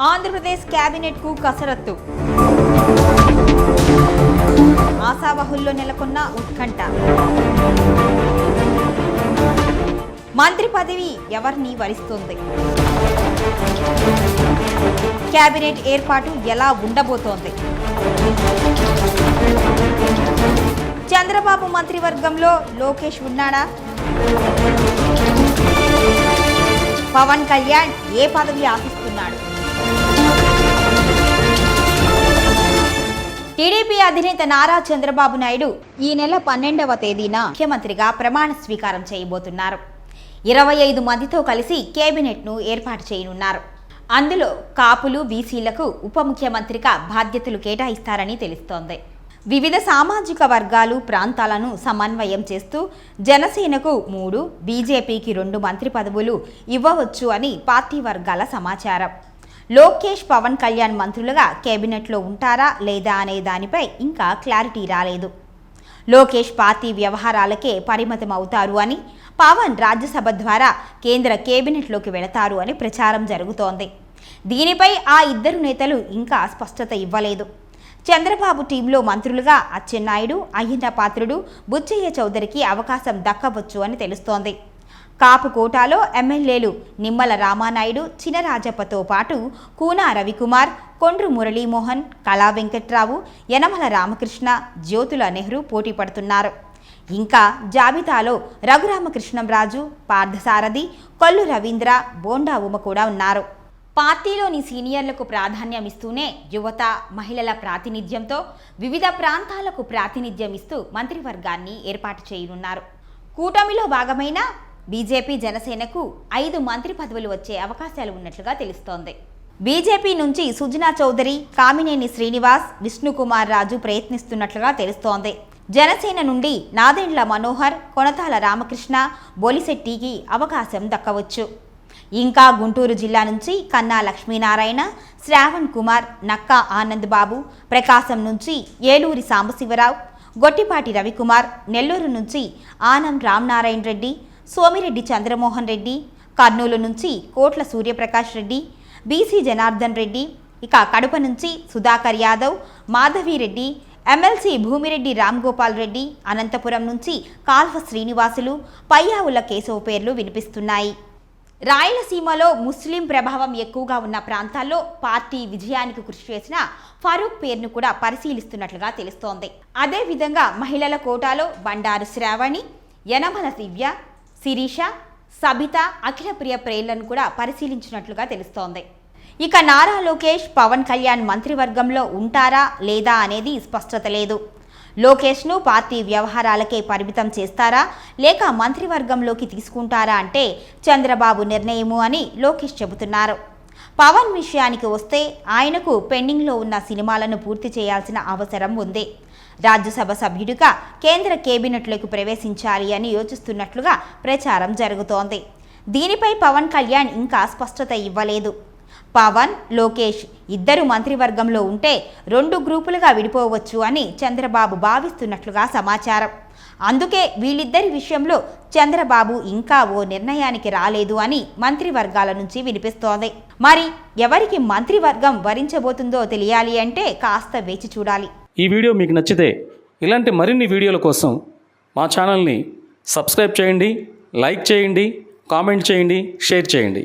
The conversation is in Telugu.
ఆంధ్రప్రదేశ్ కేబినెట్ కు కసరత్తు. ఆశావహుల్లో నెలకొన్న ఉత్కంఠ. మంత్రి పదవి ఎవరిని వరిస్తుంది? కేబినెట్ ఏర్పాటు ఎలా ఉండబోతోంది? చంద్రబాబు మంత్రివర్గంలో లోకేష్ ఉన్నాడా? పవన్ కళ్యాణ్ ఏ పదవి ఆశిస్తున్నాడు? టీడీపీ అధినేత నారా చంద్రబాబు నాయుడు ఈ నెల 12వ తేదీన ముఖ్యమంత్రిగా ప్రమాణ స్వీకారం చేయబోతున్నారు. 25 మందితో కలిసి కేబినెట్ను ఏర్పాటు చేయనున్నారు. అందులో కాపులు, బీసీలకు ఉప ముఖ్యమంత్రిగా బాధ్యతలు కేటాయిస్తారని తెలుస్తోంది. వివిధ సామాజిక వర్గాలు, ప్రాంతాలను సమన్వయం చేస్తూ జనసేనకు 3, బీజేపీకి 2 మంత్రి పదవులు ఇవ్వవచ్చు అని పార్టీ వర్గాల సమాచారం. లోకేష్, పవన్ కళ్యాణ్ మంత్రులుగా కేబినెట్లో ఉంటారా లేదా అనే దానిపై ఇంకా క్లారిటీ రాలేదు. లోకేష్ పార్టీ వ్యవహారాలకే పరిమితం అవుతారు అని, పవన్ రాజ్యసభ ద్వారా కేంద్ర కేబినెట్లోకి వెళతారు అని ప్రచారం జరుగుతోంది. దీనిపై ఆ ఇద్దరు నేతలు ఇంకా స్పష్టత ఇవ్వలేదు. చంద్రబాబు టీంలో మంత్రులుగా అచ్చెన్నాయుడు, అయ్యన్న పాత్రుడు, బుచ్చయ్య చౌదరికి అవకాశం దక్కవచ్చు అని తెలుస్తోంది. కాపు కోటాలో ఎమ్మెల్యేలు నిమ్మల రామానాయుడు, చినరాజప్పతో పాటు కూనా రవికుమార్, కొండ్రు మురళీమోహన్, కళా వెంకట్రావు, యనమల రామకృష్ణ, జ్యోతుల నెహ్రూ పోటీ పడుతున్నారు. ఇంకా జాబితాలో రఘురామకృష్ణంరాజు, పార్థసారథి, కొల్లు రవీంద్ర, బోండా ఉమ కూడా ఉన్నారు. పార్టీలోని సీనియర్లకు ప్రాధాన్యం ఇస్తూనే యువత, మహిళల ప్రాతినిధ్యంతో వివిధ ప్రాంతాలకు ప్రాతినిధ్యం ఇస్తూ మంత్రివర్గాన్ని ఏర్పాటు చేయనున్నారు. కూటమిలో భాగమైన బీజేపీ, జనసేనకు 5 మంత్రి పదవులు వచ్చే అవకాశాలు ఉన్నట్లుగా తెలుస్తోంది. బీజేపీ నుంచి సుజనా చౌదరి, కామినేని శ్రీనివాస్, విష్ణుకుమార్ రాజు ప్రయత్నిస్తున్నట్లుగా తెలుస్తోంది. జనసేన నుండి నాదెండ్ల మనోహర్, కొనతాల రామకృష్ణ, బొలిశెట్టికి అవకాశం దక్కవచ్చు. ఇంకా గుంటూరు జిల్లా నుంచి కన్నా లక్ష్మీనారాయణ, శ్రావణ్ కుమార్, నక్కా ఆనంద్ బాబు, ప్రకాశం నుంచి ఏలూరి సాంబశివరావు, గొట్టిపాటి రవికుమార్, నెల్లూరు నుంచి ఆనం రామనారాయణ రెడ్డి, సోమిరెడ్డి చంద్రమోహన్ రెడ్డి, కర్నూలు నుంచి కోట్ల సూర్యప్రకాష్ రెడ్డి, బీసీ జనార్దన్ రెడ్డి, ఇక కడప నుంచి సుధాకర్ యాదవ్, మాధవిరెడ్డి, ఎమ్మెల్సీ భూమిరెడ్డి రామ్గోపాల్ రెడ్డి, అనంతపురం నుంచి కాల్వ శ్రీనివాసులు, పయ్యావుల కేశవ్ పేర్లు వినిపిస్తున్నాయి. రాయలసీమలో ముస్లిం ప్రభావం ఎక్కువగా ఉన్న ప్రాంతాల్లో పార్టీ విజయానికి కృషి చేసిన ఫరూక్ పేరును కూడా పరిశీలిస్తున్నట్లుగా తెలుస్తోంది. అదేవిధంగా మహిళల కోటాలో బండారు శ్రావణి, యనమల దివ్య, శిరీష, సబిత, అఖిలప్రియ ప్రేర్లను కూడా పరిశీలించినట్లుగా తెలుస్తోంది. ఇక నారా లోకేష్, పవన్ కళ్యాణ్ మంత్రివర్గంలో ఉంటారా లేదా అనేది స్పష్టత లేదు. లోకేష్ను పార్టీ వ్యవహారాలకే పరిమితం చేస్తారా లేక మంత్రివర్గంలోకి తీసుకుంటారా అంటే చంద్రబాబు నిర్ణయము అని లోకేష్ చెబుతున్నారు. పవన్ విషయానికి వస్తే ఆయనకు పెండింగ్లో ఉన్న సినిమాలను పూర్తి చేయాల్సిన అవసరం ఉంది. రాజ్యసభ సభ్యుడిగా కేంద్ర కేబినెట్లోకి ప్రవేశించాలి అని యోచిస్తున్నట్లుగా ప్రచారం జరుగుతోంది. దీనిపై పవన్ కళ్యాణ్ ఇంకా స్పష్టత ఇవ్వలేదు. పవన్, లోకేష్ ఇద్దరు మంత్రివర్గంలో ఉంటే 2 గ్రూపులుగా విడిపోవచ్చు అని చంద్రబాబు భావిస్తున్నట్లుగా సమాచారం. అందుకే వీళ్ళిద్దరి విషయంలో చంద్రబాబు ఇంకా ఓ నిర్ణయానికి రాలేదు అని మంత్రివర్గాల నుంచి వినిపిస్తోంది. మరి ఎవరికి మంత్రివర్గం వరించబోతుందో తెలియాలి అంటే కాస్త వేచి చూడాలి. ఈ వీడియో మీకు నచ్చితే ఇలాంటి మరిన్ని వీడియోల కోసం మా ఛానల్ని సబ్స్క్రైబ్ చేయండి, లైక్ చేయండి, కామెంట్ చేయండి, షేర్ చేయండి.